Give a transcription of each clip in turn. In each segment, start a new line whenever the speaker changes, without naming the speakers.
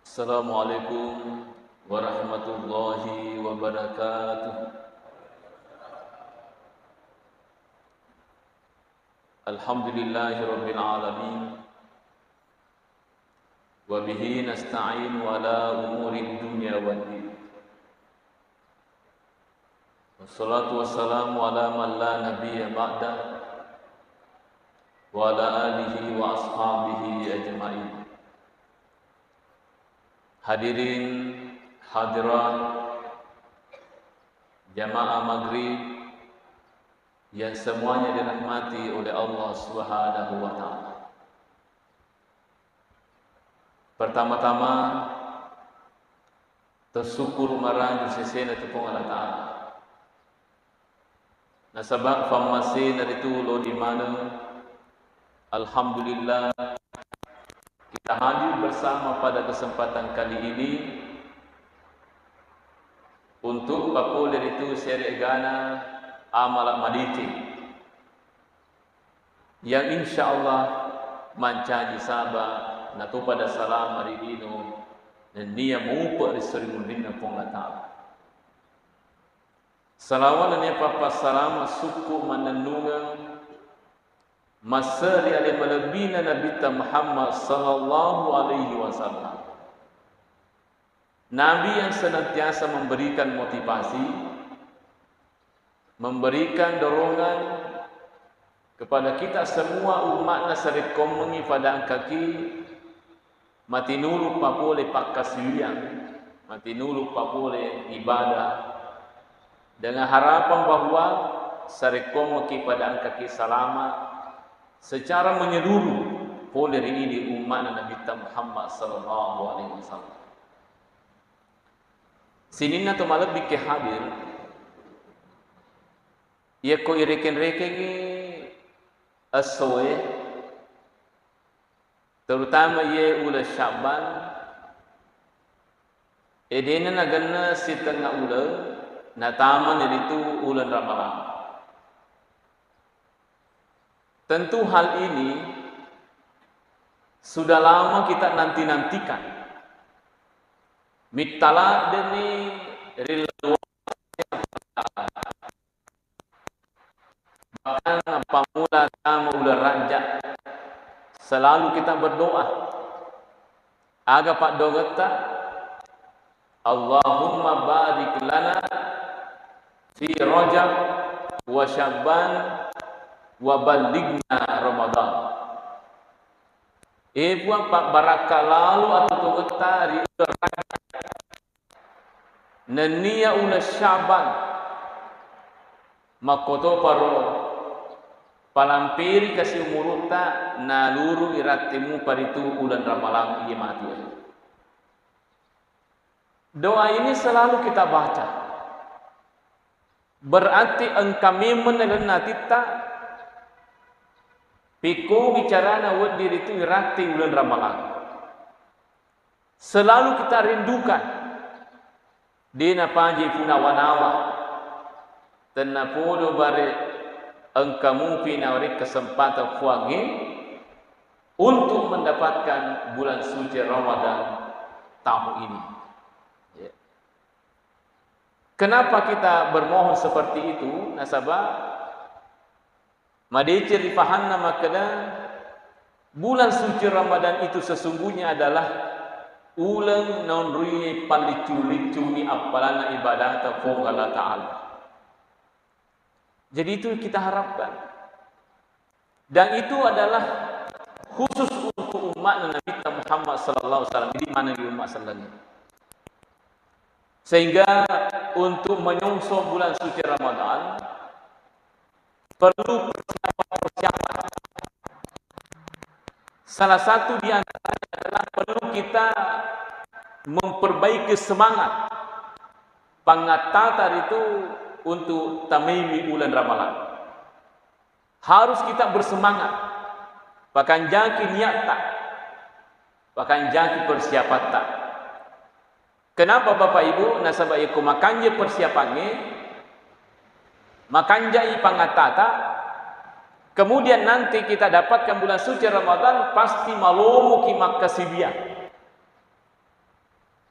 Assalamualaikum warahmatullahi wabarakatuh. Alhamdulillahi rabbil alamin. Wa bihi nasta'in ala umuri dunya wad din. Wassalatu wassalamu ala man la nabiyya ba'da wa ala alihi wa ashabihi ajma'in. Hadirin hadirat jamaah maghrib yang semuanya dirahmati oleh Allah Subhanahu wa taala. Pertama-tama tersyukur marang sesena tepung Allah taala. Nasabak famasi itu lo di mana alhamdulillah kita hadir bersama pada kesempatan kali ini untuk pakulir itu serigana amalat maditi yang insyaallah mancaji sabah natu pada salam maridino dan dia mengupa risuri mundina pong ta'ala. Salawat dan papa salam suku manenungan masari alaihi malabina Nabi Muhammad sallallahu alaihi wasallam. Nabi yang senantiasa memberikan motivasi, memberikan dorongan kepada kita semua umat nasarit komungi pada kaki mati nulu papole pakasilian, mati nulu papole ibadah dengan harapan bahwa sarit komungi pada kaki selamat secara menyeluruh oleh ini umat Nabi Muhammad sallallahu alaihi wasallam. Sinina to malabik ke hadir ia ko ireken-reken asoe terutama ia ula Syaban edena naganna sitana ula nataman itu ulan Ramadan. Tentu hal ini sudah lama kita nanti-nantikan. Mitala deni rilwa bahkan pamula kama ulah raja selalu kita berdoa agar pak dogeta Allahumma barik lana fi Rajab wa Sya'ban wa balighna Ramadan. Buat pak baraka lalu atau getari nenia ula Syaban makoto paro palampiri kasih umuruta naluru iratimu paritu ulan Ramalan iya mati. Doa ini selalu kita baca. Berarti engkami menelena kita piku bicara nawat diri itu irati bulan Ramadan. Selalu kita rindukan di napaji punawanawa tenapodo bare engkamu pinawari kesempatan fuangi untuk mendapatkan bulan suci Ramadan tahun ini. Kenapa kita bermohon seperti itu? Nasabah madicir difahanna makna bulan suci Ramadan itu sesungguhnya adalah ulang nonrui palicu-licuni apalana ibadah tafung Allah Ta'ala. Jadi itu kita harapkan. Dan itu adalah khusus untuk umat Nabi Muhammad sallallahu alaihi wasallam. Di mana di umat sallallahu. Sehingga untuk menyongsong bulan suci Ramadan perlu persiapan. Salah satu di antaranya adalah perlu kita memperbaiki semangat pangatatar itu untuk tamimi bulan Ramadan. Harus kita bersemangat. Bahkan jaki niat tak. Bahkan jaki persiapan tak. Kenapa Bapak Ibu nasabah iku makanya persiapannya makanjai pangatata kemudian nanti kita dapatkan bulan suci Ramadan pasti malumu kimak kasibia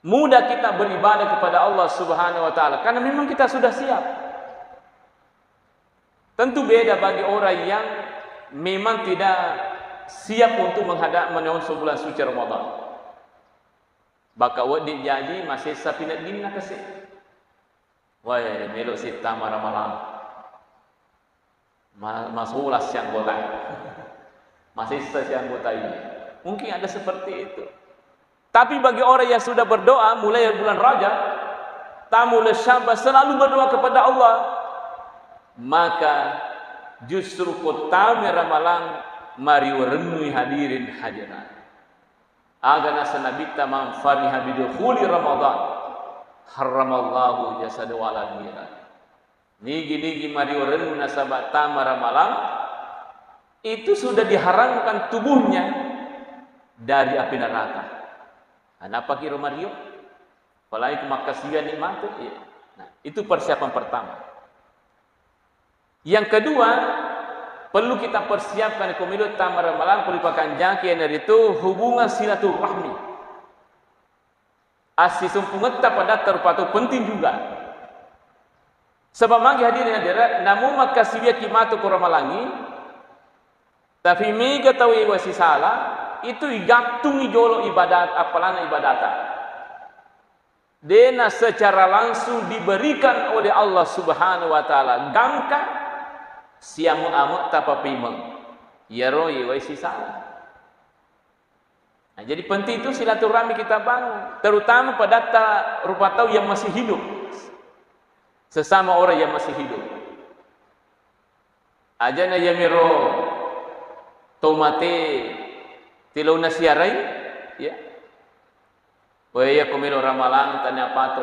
mudah kita beribadah kepada Allah Subhanahu wa taala karena memang kita sudah siap. Tentu beda bagi orang yang memang tidak siap untuk menghadap menyonsong bulan suci Ramadan. Baka wadi jadi masih sapinat gini nak kasih. Wah, melok sita marah-marah. Masulah siang gota. Masih siang gota ini. Mungkin ada seperti itu. Tapi bagi orang yang sudah berdoa mulai bulan Rajab, tamu Sya'ban selalu berdoa kepada Allah, maka justru kota ramalan mari renui hadirin hadirat. Agana sanabita man fariha bidukhuli Ramadan haramallahu jasadu ala niran. Nigi mari renui nasabat tama ramalan itu sudah diharamkan tubuhnya dari api neraka. Kenapa kira Mario? Apalagi kemakasian nikmat itu. Ya. Nah, itu persiapan pertama. Yang kedua, perlu kita persiapkan komilu tamar ramalan peripakan jangki dari itu hubungan silaturahmi. Asli sumpungeta pada terpatu penting juga. Sebab magi hadirin hadirat, namun makasihnya kimatu kuramalangi, tapi mega tahu iwasi salah. Itu igatung ijolo ibadat apalana ibadata. Dena secara langsung diberikan oleh Allah Subhanahu wa taala. Gangka siamu amut tapa pimeng. Yaro iwasi salah. Nah, jadi penting itu silaturahmi kita bangun, terutama pada rupa tahu yang masih hidup. Sesama orang yang masih hidup. Ajana yamiro tomate tilau nasiarai, ya. Waya komelo ramalan tanya pato.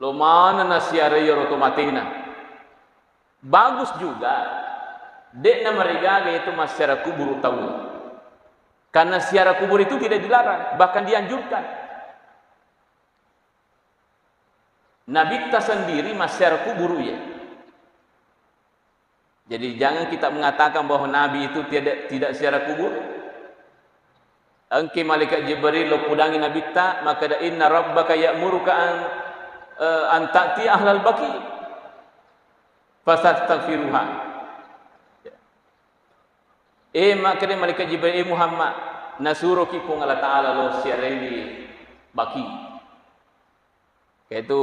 Lo mana nasiarai otomatina. Bagus juga. Dek na marigaga itu masyarakat kubur tahu. Karena siara kubur itu tidak dilarang, bahkan dianjurkan. Nabi kita sendiri masyarakat kubur ya. Jadi jangan kita mengatakan bahwa Nabi itu tidak siara kubur. Angki malaikat Jibril lo pudangi Nabi ta, maka da inna rabbaka ya'muruka an ta'ti ahlal baqi fastaghfiruha. Maka da malaikat Jibril Muhammad nasuruh ki pun Allah Taala lo siareli baki. Kayak itu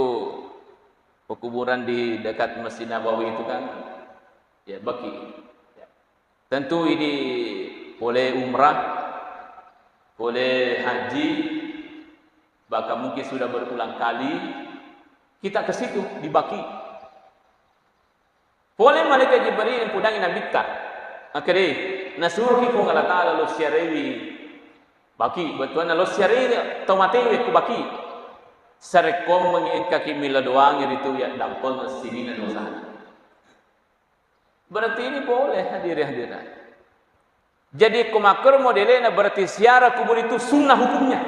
pekuburan di dekat Masjid Nabawi itu kan ya baki. Tentu ini boleh umrah, boleh haji, bahkan mungkin sudah berulang kali kita ke situ di Baki. Boleh malaikat Jibril yang pudangi Nabi ta. Akhirnya nasuruh ki Allah Taala lo siarewi Baki, betul na lo siarewi tomatewi ku Baki. Sarekom menginka ki mila doang itu ya dampol masjidina dosa. Berarti ini boleh hadirin. Jadi kumakar modelnya berarti siara kubur itu sunnah hukumnya.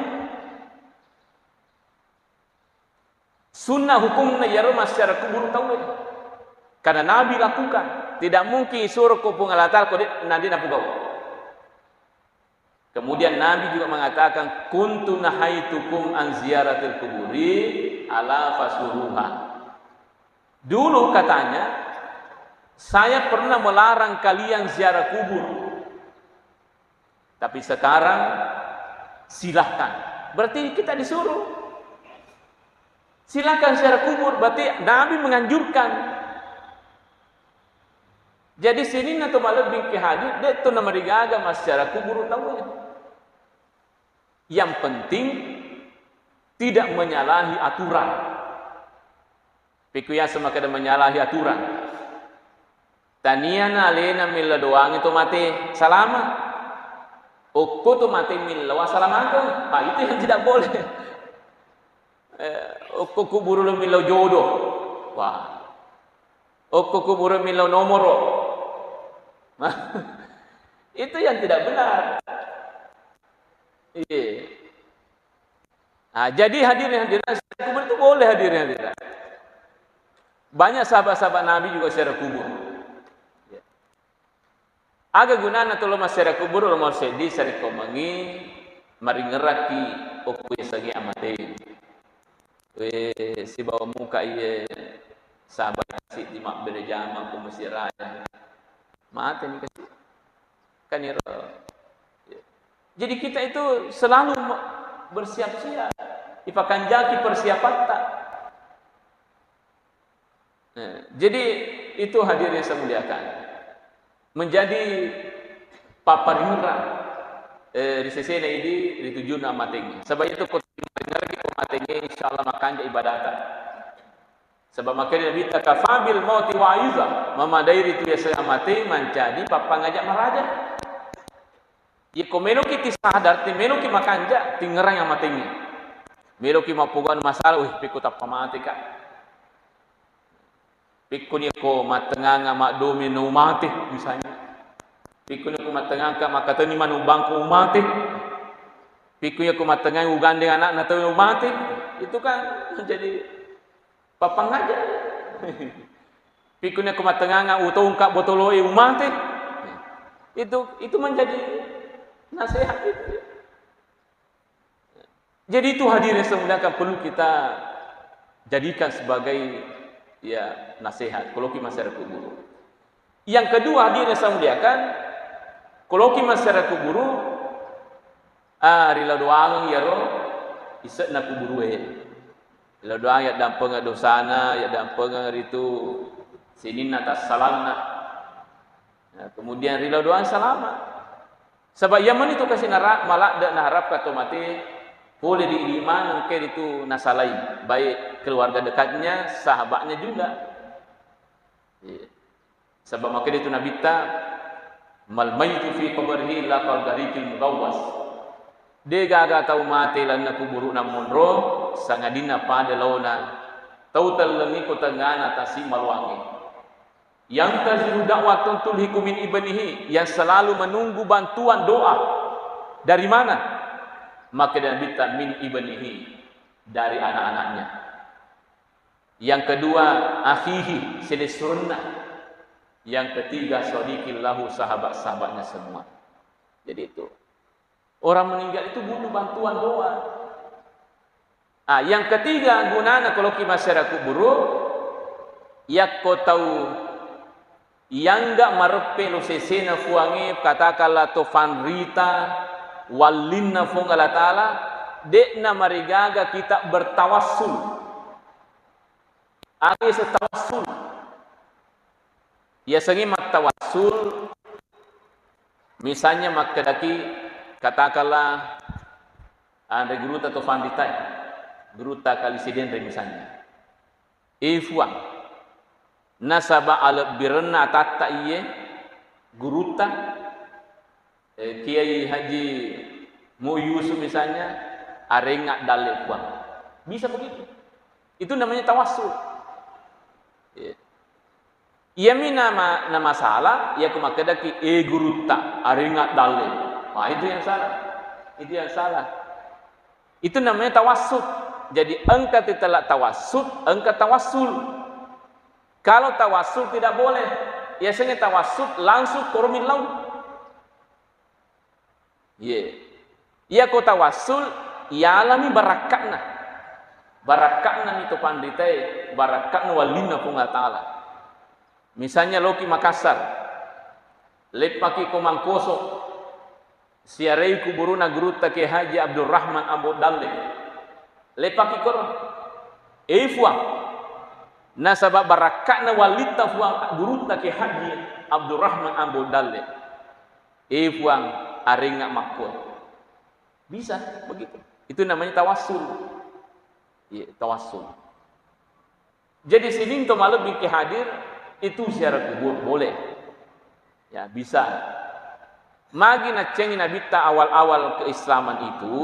Sunnah hukumnya ya rumah siara kubur tahu. Karena Nabi lakukan. Tidak mungkin suruh kupung alatal kau nanti napu kau. Kemudian Nabi juga mengatakan kuntu nahaitukum an ziyaratil kuburi ala fasuruha. Dulu katanya saya pernah melarang kalian ziarah kubur. Tapi sekarang silahkan. Berarti kita disuruh. Silahkan ziarah kubur. Berarti Nabi menganjurkan. Jadi sini nato malebih ke hadis. Dia tu nama digaga mas ziarah kubur tahu. Yang penting tidak menyalahi aturan. Pikuya semakin menyalahi aturan. Taniana alena mila doang itu mati selamat. Ukku tu mati mila wassalamualaikum. Itu yang tidak boleh. Ukku kubur mila jodoh. Wah. Ukku kubur mila nomoro. Itu yang tidak benar. Iya. Nah, jadi hadirin kubur itu boleh hadirin. Banyak sahabat-sahabat Nabi juga secara kubur. Aga gunana tulo masyarakat kubur lo mau sedih sari komangi mari ngeraki oku sagi amate. Si bawa muka iya sahabat kasih di mak berjama ku Mesir raya. Mate ni kasih. Kan ya. Jadi kita itu selalu bersiap-siap. Ipakan jaki persiapan tak. Jadi itu hadirnya saya muliakan. Menjadi paparimura di sesena ini dituju nama tinggi. Sebab itu kau dengar lagi tinggi, insyaallah makan ibadah. Sebab makanya Nabi takafabil mauti wa aiza, memadai itu ya saya mati menjadi papa ngajak maraja. Ya kau meloki sadar, ti meloki makanja, tingerang yang matinya. Meloki mapugan masalah, pikut apa mati kak. Pikun ko matenganga makdomi no mati misalnya. Pikun ko matenganga makatani manu bangku mati. Pikun ko matenganga ugande anak na tahu mati. Itu kan menjadi papang aja. Pikun ko matenganga utong ka botoloi mati. Itu menjadi nasihat itu. Jadi itu hadirin semuanya perlu kita jadikan sebagai ya nasihat koloki masyarakat guru. Yang kedua hadirin semuanya koloki masyarakat guru rila doang ya ro isek na kuburu rila doang ya dampeng dosana ya dampeng itu sinin atas salamna. Nah, kemudian rila doang salama. Sebab Yaman itu kasih malak dan harap kata mati boleh diiman mungkin itu nasalai baik keluarga dekatnya sahabatnya juga. Sebab maka itu Nabi ta mal maitu fi qabrihi la qal garikil mugawwas. De gaga tau mati lan kuburu namun roh sangadina pada launa tau telengi ko tengana tasi malwangi. Yang taziru dakwatun tulhiku min ibnihi, yang selalu menunggu bantuan doa. Dari mana? Maka Nabi ta min ibnihi, dari anak-anaknya. Yang kedua akhihi silisrunna. Yang ketiga sadiqillahu, sahabat-sahabatnya semua. Jadi itu orang meninggal itu butuh bantuan doa. Yang ketiga gunana kalau ki masyarakat buruk yak ko tahu yang enggak marepe lo sesena fuangi katakanlah to fanrita walinna fungala taala dekna marigaga kita bertawassul. Apa setawassul? Ya sengi mak tawassul misalnya mak kedaki katakanlah ada guru atau fanrita guru tak kali sidendre misalnya ifuang nasaba al birna tatta iye guruta Kiai Haji Mu Yusuf misalnya arenga dalek buang bisa begitu, itu namanya tawassul. Iya mi nama salah ya kumakadaki guruta arenga dalek, itu yang salah, itu namanya tawassul. Jadi engkau tidak tawassul, engkau tawassul. Kalau tawassul tidak boleh, biasanya tawassul langsung kormin laut. Iya kau tawassul, ya alami barakatna. Barakatna itu panditai, barakatna walina punga ta'ala. Misalnya Loki Makassar, lepaki komangkoso, siarei kuburuna guruta ke Haji Abdurrahman Abu Dalle. Lepaki koron, fuang. Nasabah barakatna walita fuang guruta ke Haji Abdurrahman Abu Dalle. Fuang aringa makut. Bisa begitu. Itu namanya tawassul. Tawassul. Jadi sini untuk malam bingki hadir itu secara kubur boleh. Ya bisa. Magi nacengi Nabi ta awal-awal keislaman itu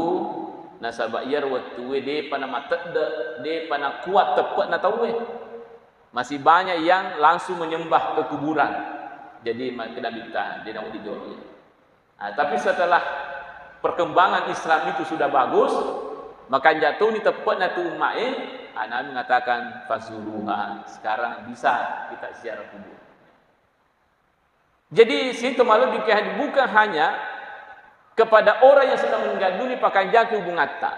nasabah yar waktu de panama tedde de pana kuat tepat na tahu masih banyak yang langsung menyembah ke kuburan. Jadi kena minta dia nak dijual. Tapi setelah perkembangan Islam itu sudah bagus, maka jatuh ni tepat na tu umae, Nabi mengatakan fasuruha. Sekarang bisa kita ziarah kubur. Jadi situ malu dikahdi bukan hanya kepada orang yang sedang meninggal dunia pakai jaki hubungan tak.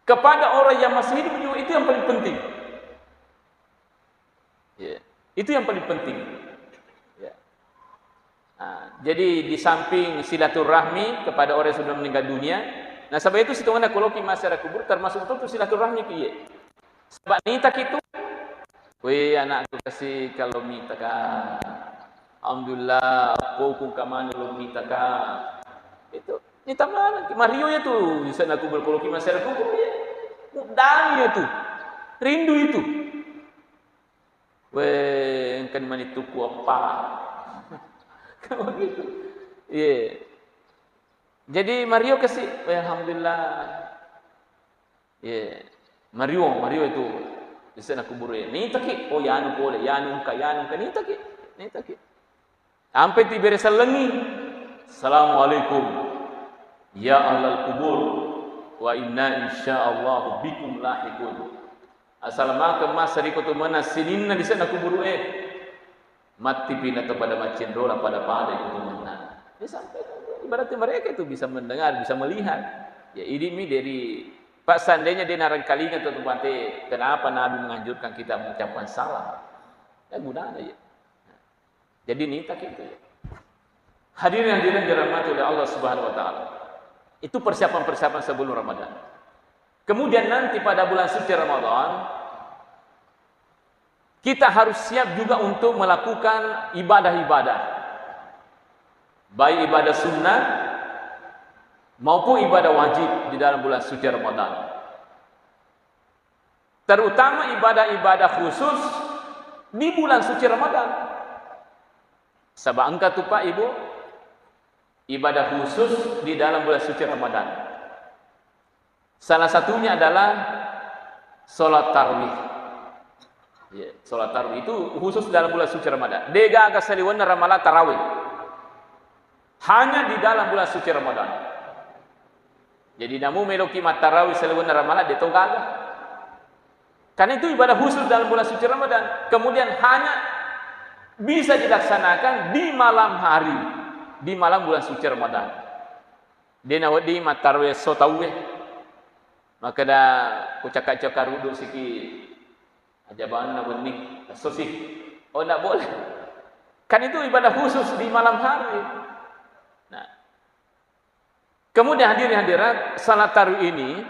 Kepada orang yang masih hidup juga itu yang paling penting. Ya, itu yang paling penting. Ya. Nah, jadi di samping silaturahmi kepada orang yang sudah meninggal dunia, nah sebab itu situ mana koloki masyarakat kubur termasuk itu silaturahmi kiye. Sebab nitak itu, weh anakku kasih kalau minta kan, alhamdulillah, aku kamane lo minta kan, itu nitak mana? Mario ya tuh, bisa nak kubur koloki masyarakat kubur ya, udang ya tuh, rindu itu. Weh kan manituku apa? Kamu gitu, iya. Jadi Mario kasih, alhamdulillah, iya. Mario itu bisa nak kubur ya. Ni taki, oh yanu boleh, yanu ka ni taki. Sampai tiba selengi. Assalamualaikum, ya ahlal kubur, wa inna insyaallah bikum lahiqun. Assalamualaikum mas sariko tu mana sininna bisa nak kubur mati pina kepada macendola pada itu mana. Dia sampai ibaratnya mereka itu bisa mendengar, bisa melihat. Ya ini dari Pak seandainya dia narang kalinya atau tempatnya, kenapa Nabi menganjurkan kita mengucapkan salam? Ya gunanya ya. Jadi nitak itu ya. Hadirin dirahmati oleh Allah Subhanahu Wa Taala. Itu persiapan sebelum Ramadan. Kemudian nanti pada bulan suci Ramadan, kita harus siap juga untuk melakukan ibadah-ibadah, baik ibadah sunnah maupun ibadah wajib di dalam bulan suci Ramadan. Terutama ibadah-ibadah khusus di bulan suci Ramadan. Sebab angka tu Pak Ibu, ibadah khusus di dalam bulan suci Ramadan. Salah satunya adalah sholat tarawih. Ya, sholat tarawih itu khusus dalam bulan suci Ramadan. Dega agak seliwan ramalan tarawih. Hanya di dalam bulan suci Ramadan. Jadi namu meloki matarawih seliwan ramalan de togaga. Karena itu ibadah khusus dalam bulan suci Ramadan. Kemudian hanya bisa dilaksanakan di malam hari, di malam bulan suci Ramadan. Dia nawadi matarawih sotawih. Maka dah kucak-cakar duduk sikit. Ajaban nak benih, sosih. Oh tak boleh. Kan itu ibadah khusus di malam hari. Nah. Kemudian hadirin-hadirat, salat tarawih ini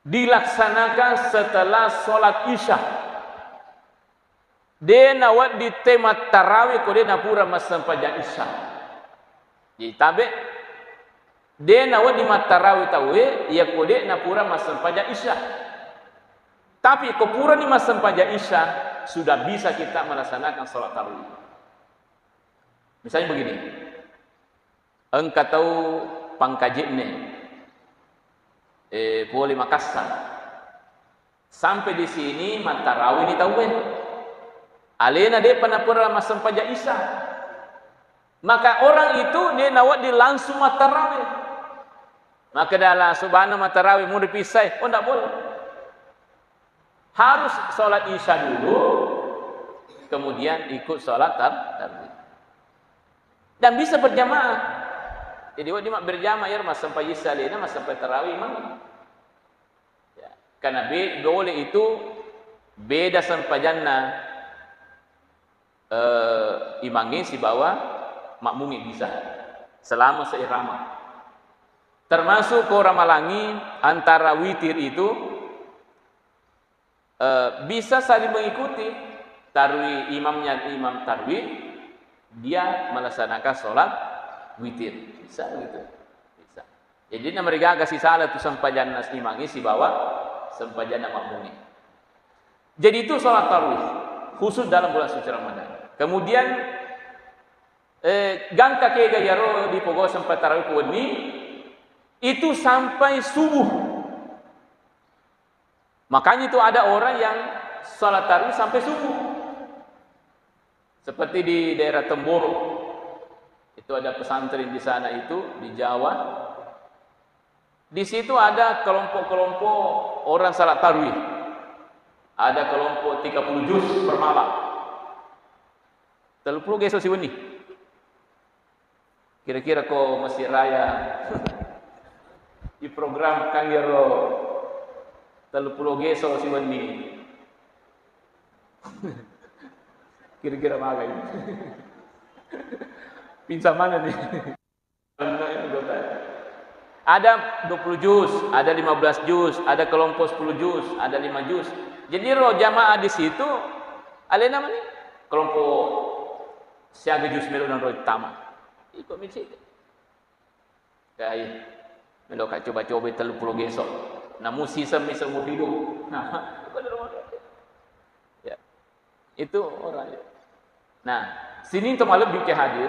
dilaksanakan setelah solat Isya. Dia nawat di tema tarawih ko dia napura masam pada Isya. Jadi tabe dia nawat di matarawih tawe ia ko dia napura masam pada Isya. Tapi kepura di masam pada Isya sudah bisa kita melaksanakan solat tarawih. Misalnya begini. Engkau tahu Pangkajikne Poli Makassar. Sampai di sini matarawih ni tahu alena dia pernah masam pada Isya. Maka orang itu dia nawat di langsung matarawih. Maka dalam subhana matarawih mau dipisah, oh tak boleh. Harus solat Isya dulu, kemudian ikut solat tarawih. Dan bisa berjamaah. Jadi dia berjamaah ya mas sampai Isya lena mas sampai tarawih memang. Ya, karena boleh itu beda sampai jannah imangi si bawah makmumi bisa selama seirama. Termasuk orang Malangi antara witir itu bisa saling mengikuti tarwih imamnya imam tarwih dia melaksanakan sholat witir bisa gitu bisa. Jadi mereka agak si salah tu sampai jannah imangi si bawah sampai jannah makmumi. Jadi itu sholat tarwih khusus dalam bulan suci Ramadan. Kemudian gangka ke gayaro di pogo sampai tarawih kuweni itu sampai subuh. Makanya itu ada orang yang salat tarawih sampai subuh. Seperti di daerah Temboro. Itu ada pesantren di sana itu di Jawa. Di situ ada kelompok-kelompok orang salat tarawih. Ada kelompok 30 juz per malam. 30 geso siweni. Kira-kira kau masih raya di program Kanggero 30 geso si Wani. Kira-kira mana ini? Pinsa mana nih? Ada 20 juz, ada 15 juz, ada kelompok 10 juz, ada 5 juz. Jadi roh jamaah di situ, ada nama nih? Kelompok siaga juz melo dan roh tama. Ikut misi. Kayak melo kak coba-coba 30 gesok. Namun sisa misal mau hidup. Nah, ya. Itu orang. Nah, sini untuk malam bikin hadir.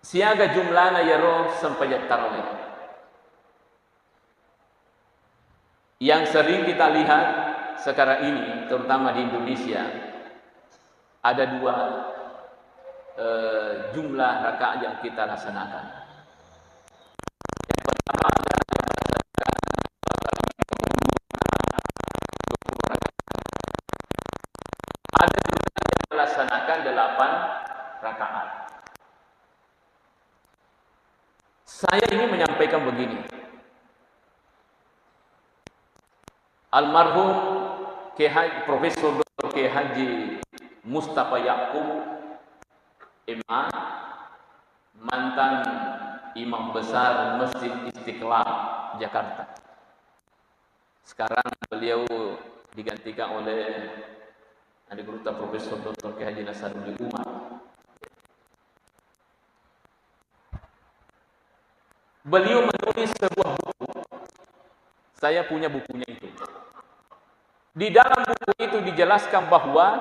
Siaga jumlahnya ya roh sampai tarawih. Yang sering kita lihat sekarang ini, terutama di Indonesia, ada dua jumlah rakaat yang kita laksanakan. Yang pertama adalah ada juga yang melaksanakan 8 rakaat. Saya ingin menyampaikan begini. Almarhum Profesor Dr. Kiai Haji Mustafa Yaqub MA, mantan Imam Besar Masjid Istiqlal Jakarta. Sekarang beliau digantikan oleh Adik Guru Profesor Dr. Kiai Haji Nasaruddin Umar. Beliau menulis sebuah buku. Saya punya bukunya itu. Di dalam buku itu dijelaskan bahwa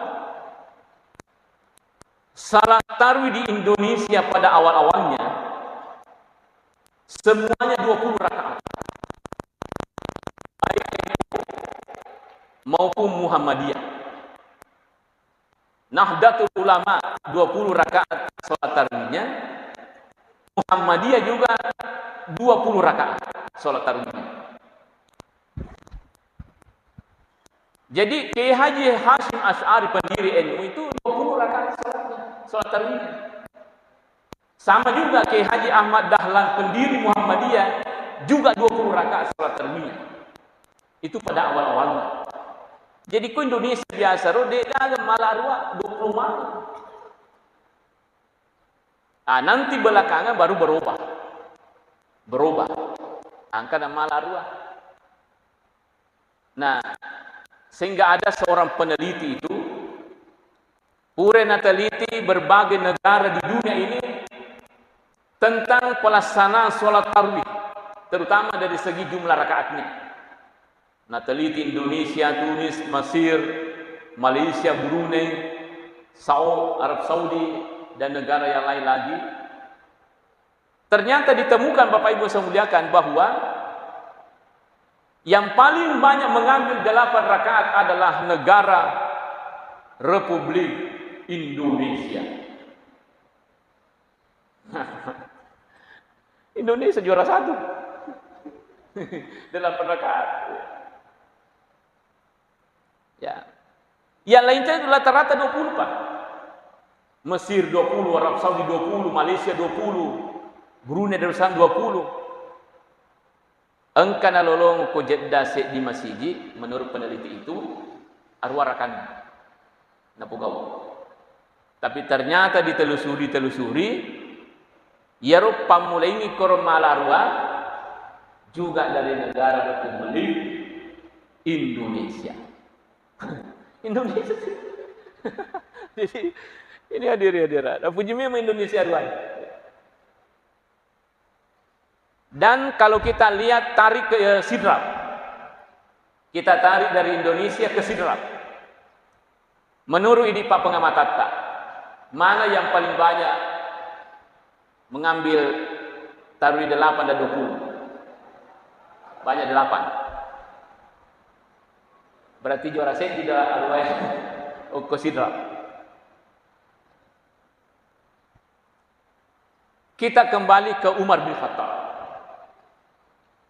salat tarawih di Indonesia pada awal-awalnya semuanya 20 rakaat. Baik maupun Muhammadiyah. Nahdlatul Ulama 20 rakaat salat tarawihnya. Muhammadiyah juga 20 rakaat salat tarawihnya. Jadi Kiai Haji Hashim Asy'ari pendiri NU itu 20 rakaat salat tarawihnya. Sama juga Kiai Haji Ahmad Dahlan pendiri Muhammadiyah juga 20 rakaat salat tarawihnya. Itu pada awal-awalnya. Jadi ku Indonesia biasa rode ada malarua 20 malam. Ah, nanti belakangan baru berubah angka dan malarua. Nah, sehingga ada seorang peneliti itu meneliti berbagai negara di dunia ini tentang pelaksanaan sholat tarawih, terutama dari segi jumlah rakaatnya. Nah, teliti Indonesia, Tunis, Mesir, Malaysia, Brunei, Arab Saudi, dan negara yang lain lagi. Ternyata ditemukan Bapak Ibu saya muliakan bahwa yang paling banyak mengambil 8 rakaat adalah negara Republik Indonesia. Indonesia juara 1. 8 rakaat. Ya. Yang lainnya itu rata-rata 20, Pak. Mesir 20, Arab Saudi 20, Malaysia 20, Brunei Darussalam 20. Engkana lolong ko Jeddah di masjid, menurut peneliti itu arwarakan napugau. Tapi ternyata ditelusuri ya pamulai ini kormalarwa juga dari negara Republik Indonesia. Indonesia sih. Jadi ini hadir-hadirat. Pujimnya Indonesia ruang. Dan kalau kita lihat tarik ke Sidrap, kita tarik dari Indonesia ke Sidrap. Menurut ini Pak pengamatan tak, mana yang paling banyak mengambil tarawih 8 dan 20? Banyak 8. Berarti juara saya tidak arwah ke Sidrap. Kita kembali ke Umar bin Khattab.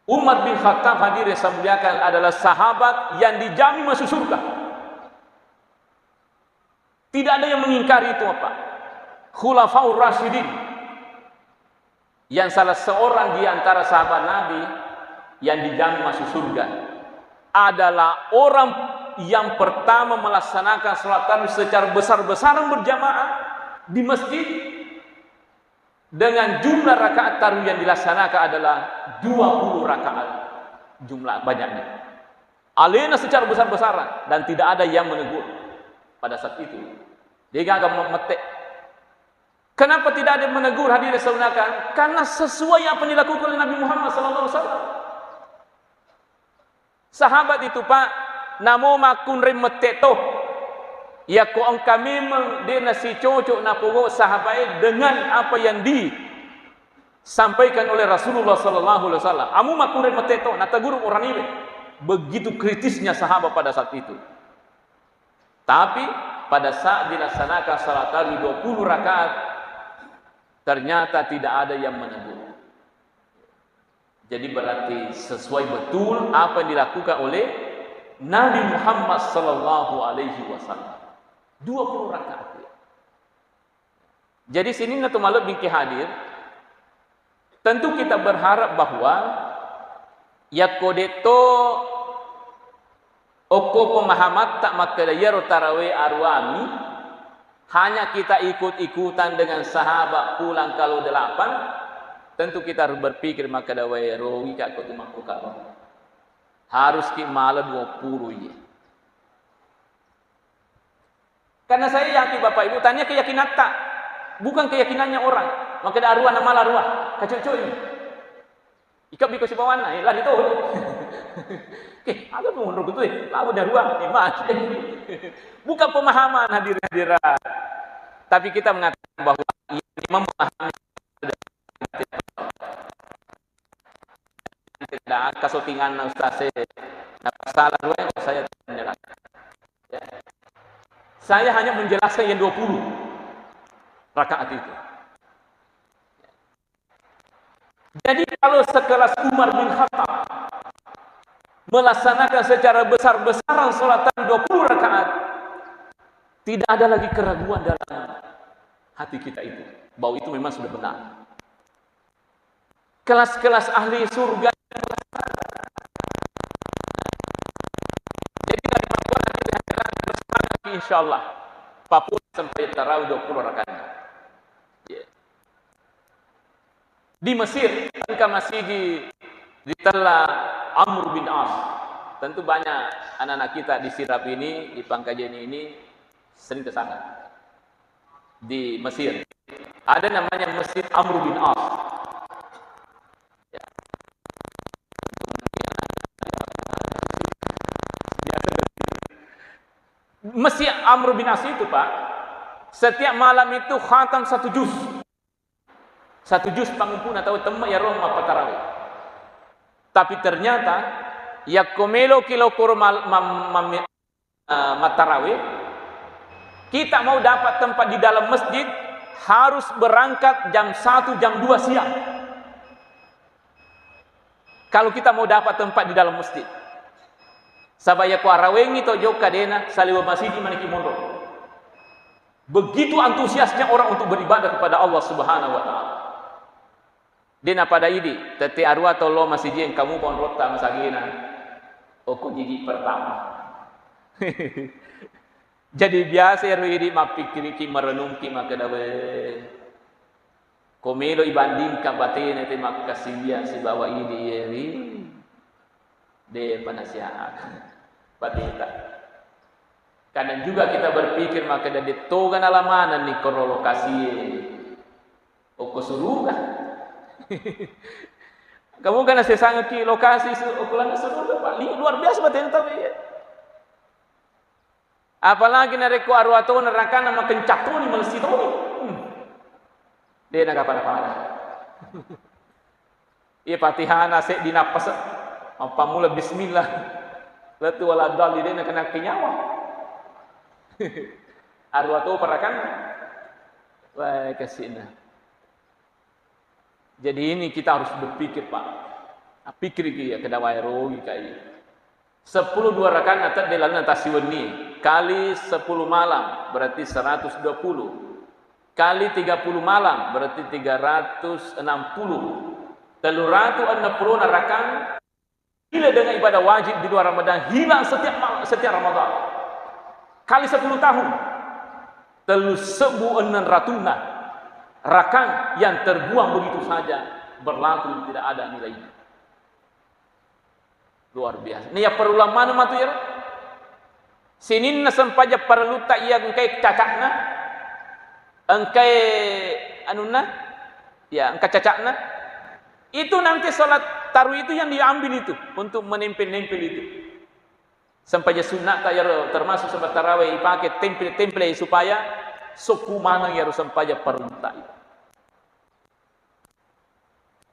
Umar bin Khattab hadir yang saya muliakan adalah sahabat yang dijamin masuk surga. Tidak ada yang mengingkari itu apa? Khulafaur Rasyidin. Yang salah seorang di antara sahabat Nabi yang dijamin masuk surga adalah orang yang pertama melaksanakan sholat tarawih secara besar-besaran berjamaah di masjid dengan jumlah rakaat tarawih yang dilaksanakan adalah 20 rakaat jumlah banyaknya. Alena secara besar-besaran dan tidak ada yang menegur pada saat itu. Dia agak memetik. Kenapa tidak ada yang menegur hadirin sekalian? Karena sesuai apa yang dilakukan oleh Nabi Muhammad SAW. Sahabat itu Pak, namo makun remetek toh. Ya ko ang kami dia nasi cocok napogo sahabat dengan apa yang disampaikan oleh Rasulullah SAW. Amu makun remetek toh, natagur orang ini. Begitu kritisnya sahabat pada saat itu. Tapi pada saat dilaksanakan salat tarawih 20 rakaat, ternyata tidak ada yang menegur. Jadi berarti sesuai betul apa yang dilakukan oleh Nabi Muhammad sallallahu alaihi wasallam. 20 rakaat. Jadi sini Natu Malab bingki hadir. Tentu kita berharap bahwa yakodeto oko pemahaman tak makadayar tarawih arwami hanya kita ikut-ikutan dengan sahabat pulang kalau 8, tentu kita harus berpikir makadawai rawi kak kau kalau harus ki malam 20 ya. Karena saya yakin Bapak Ibu tanya keyakinan tak, bukan keyakinannya orang. Maka ada arwah nama arwah kacau-kacau ini. Ikap biko si bawana, lah itu. Agak menurut itu, lalu dari ruang iman. Bukan pemahaman hadirin. Tapi kita mengatakan bahwa imam memahami tidak kasotingan ustaz salah dua saya menjelaskan. Ya. Saya hanya menjelaskan yang 20 rakaat itu. Jadi kalau sekelas Umar bin Khattab melaksanakan secara besar-besaran salat 20 rakaat, tidak ada lagi keraguan dalam hati kita itu bahwa itu memang sudah benar. Kelas-kelas ahli surga. Jadi dari Papua nanti dihadirkan bersama insyaallah Papua sampai tarawih 20 rakaat. Yeah. Di Mesir, ketika masih di Tela Amr bin As, tentu banyak anak-anak kita di Sirap ini, di Pangkajen ini sering ke sana. Di Mesir ada namanya Masjid Amr bin As. Ya. Masjid Amr bin As itu Pak, setiap malam itu khatam 1 juz. 1 juz pangumpul atau temak ya Roma patarawih. Tapi ternyata ya komelo kilo matarawih, kita mau dapat tempat di dalam masjid harus berangkat jam 1 jam 2 siang. Kalau kita mau dapat tempat di dalam masjid. Sabaya ko arawengi to jauh kadena saliwa masjid maniki mondo. Begitu antusiasnya orang untuk beribadah kepada Allah Subhanahu wa taala. Dena pada ini, tete arwah tolo masih yang kamu pon rota masagina. Oko gigi pertama. Jadi biasa ya ini mapikir ki merenung ki makadawe. Komelo ibandingkan batin itu makasih si bawa ini yeri. De panasihat. Patita. Kadang juga kita berpikir maka dari togan alamanan nih korolokasi. Oko surga. Kamu kan sesanga ki lokasi ukuran surga Pak. Luar biasa batin tapi ya. Apalagi nareko arwato neraka nama kencatuni melesitoni. Dia nak apa-apa. Iya Fatihah nasik dinapas. Apa mula bismillah. Latu wala dal dia nak kena kenyawa. Arwato perakan. Wah kasihna. Jadi ini kita harus berpikir Pak. Pikir ya kedawai rogi kai. 10 2 rakaat atat delan tasiweni kali 10 malam berarti 120. Kali 30 malam berarti 360. 360 rakaat Bila dengan ibadah wajib di luar Ramadan hilang setiap Ramadan. Kali 10 tahun. Telu sebu enan ratuna rakang yang terbuang begitu saja, berlalu tidak ada nilainya. Luar biasa. Ini ya perulang mana matu ya? Sininna sampaja perlu tak ia engkai cacakna, engkai anuna, ya engkai cacakna. Itu nanti salat taruh itu yang diambil itu untuk menempel-nempel itu. Sampai sunat ya termasuk salat tarawih pakai temple supaya suku mana ya sampai perunta.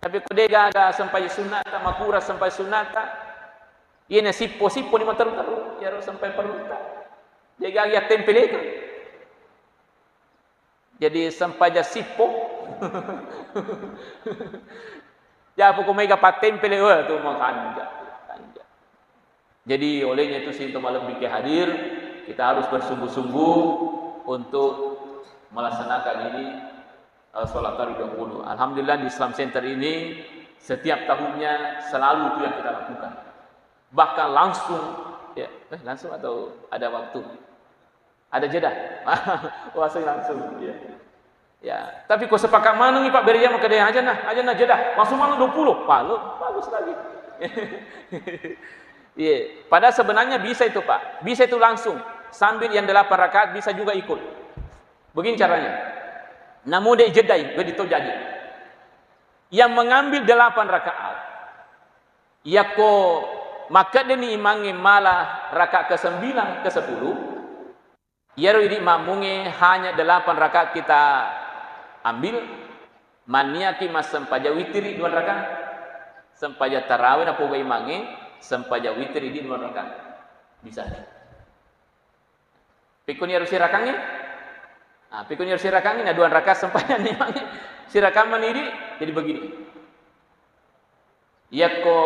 Tapi kode gaga sampai sunat makura sampai sunat ini sipo ni taruh ya sampai perunta. Jaga ya temple itu. Jadi sampai sipo. Ya pokok mega patempele tu makan. Jadi olehnya itu sinto malam biki hadir, kita harus bersungguh-sungguh untuk melaksanakan ini salat tarawih 20. Alhamdulillah di Islam Center ini setiap tahunnya selalu itu yang kita lakukan. Bahkan langsung ya, langsung atau ada waktu? Ada jeda. Puasa langsung ya. Ya, tapi kau sepakat mana nih Pak Beria maka dia aja nah jeda. Langsung mana 20. Bagus lagi. Iya, padahal sebenarnya bisa itu Pak. Bisa itu langsung sambil yang 8 rakaat bisa juga ikut. Begini caranya. Namun dia jedai, begitu jadi. Yang mengambil 8 rakaat. Ya ko maka dia ni imangi malah rakaat ke-9 ke-10. Ya ro ini mamungi hanya 8 rakaat kita ambil maniaki mas sempaja witiri 2 rakaat. Sempaja tarawih na poga imangi sempaja witri di 2 rakaat. Bisa. Pikun ya sirakangnya. Ah, pikun ya sirakangnya 2 rakaat sempaja imangi. Sirakang maniri jadi begini. Ya ko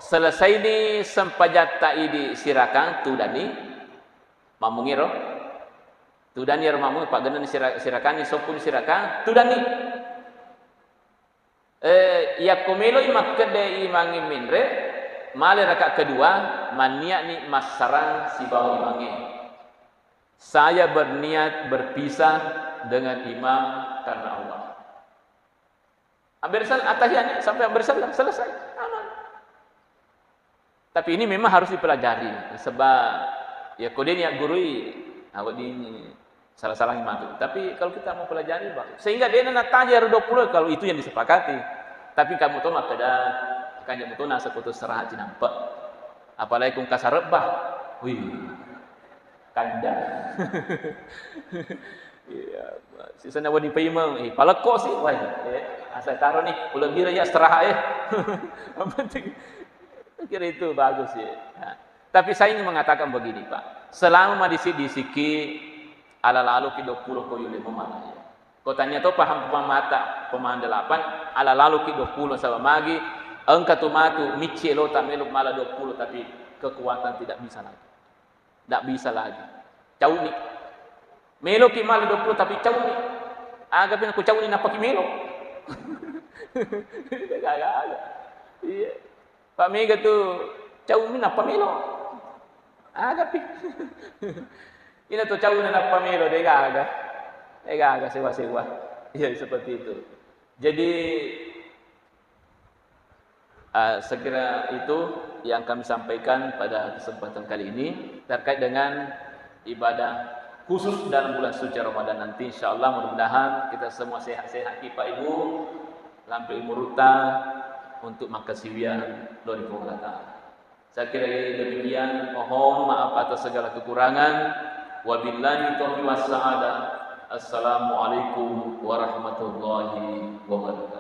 selesai ni sempaja taidi sirakang tudani mamungiro. Tudani ro mamungi Pak Genan sirakang ni sopun sirakang tudani. Ya komelo imakkede imangi minre male rakaat kedua maniat ni masarang si bawah imangi. Saya berniat berpisah dengan imam karena Allah. Ambil atahiyatnya sampai bersalam selesai. Aman. Tapi ini memang harus dipelajari sebab ya kode niat gurui awak ini salah-salah imam. Tapi kalau kita mau pelajari bagus. Sehingga dia nak tanya 20 kalau itu yang disepakati. Tapi kamu tahu mak kada kan yang betul nasa putus serah nampak. Apalagi kung kasarebah. Wih. Kanda. Iya, sisa na wadi paimang palako sih. Wah, asal taruh nih ulah bira ya serah Yang penting kira itu bagus ya. Nah, tapi saya ingin mengatakan begini, Pak. Selama di siki ala lalu ki 20 ko yule mamana. Kau tanya tu paham pemata pemahaman 8 ala lalu ki 20 sama magi. Engkau tu matu micelo tak meluk malah 20 tapi kekuatan tidak bisa lagi. Tak bisa lagi. Cau ni. Meluk ki malah 20 tapi cau ni. Agak pun aku cau ni napa ki meluk. Agak. Iya. Pak Mega tu cau ni napa meluk. Agak pi. Ini tu cau ni napa meluk dia agak. Agak sewa-sewa. Iya seperti itu. Jadi segera itu yang kami sampaikan pada kesempatan kali ini terkait dengan ibadah khusus dalam bulan suci Ramadan nanti. InsyaAllah mudah-mudahan kita semua sehat-sehat Pak Ibu sampai muruta untuk makasiwian dari Allah. Saya kira demikian. Mohon maaf atas segala kekurangan. Wabillahi taufiq was sa'adah. Assalamualaikum warahmatullahi wabarakatuh.